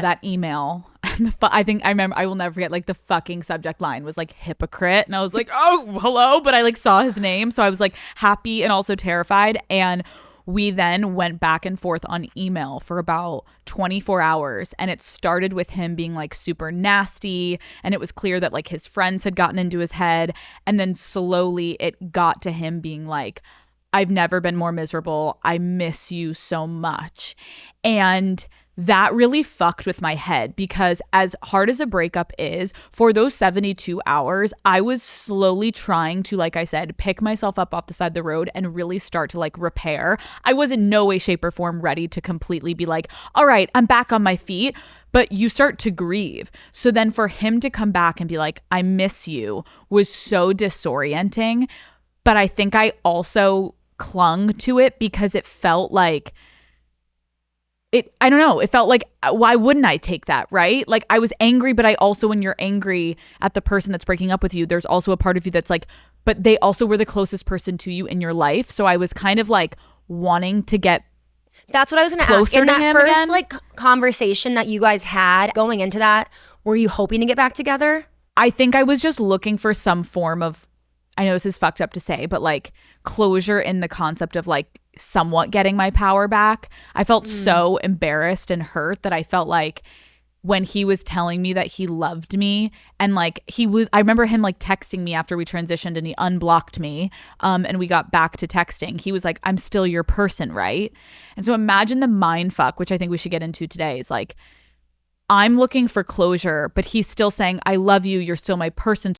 that email. I think I remember, I will never forget, like the fucking subject line was like hypocrite. And I was like, oh, hello. But I like saw his name. So I was like happy and also terrified. And we then went back and forth on email for about 24 hours. And it started with him being like super nasty. And it was clear that like his friends had gotten into his head. And then slowly it got to him being like, I've never been more miserable. I miss you so much. And that really fucked with my head, because as hard as a breakup is, for those 72 hours, I was slowly trying to, like I said, pick myself up off the side of the road and really start to like repair. I was in no way, shape, or form ready to completely be like, all right, I'm back on my feet. But you start to grieve. So then for him to come back and be like, I miss you, was so disorienting. But I think I also clung to it because it felt like I don't know. It felt like, why wouldn't I take that, right? Like I was angry, but I also, when you're angry at the person that's breaking up with you, there's also a part of you that's like, but they also were the closest person to you in your life. So I was kind of like wanting to get That's what I was going to ask. In that first like conversation that you guys had going into that, were you hoping to get back together? I think I was just looking for some form of, I know this is fucked up to say, but like closure in the concept of like somewhat getting my power back. I felt so embarrassed and hurt that I felt like when he was telling me that he loved me, and like I remember him like texting me after we transitioned and he unblocked me, and we got back to texting. He was like, I'm still your person, right? And so imagine the mind fuck, which I think we should get into today, is like, I'm looking for closure, but he's still saying, I love you. You're still my person.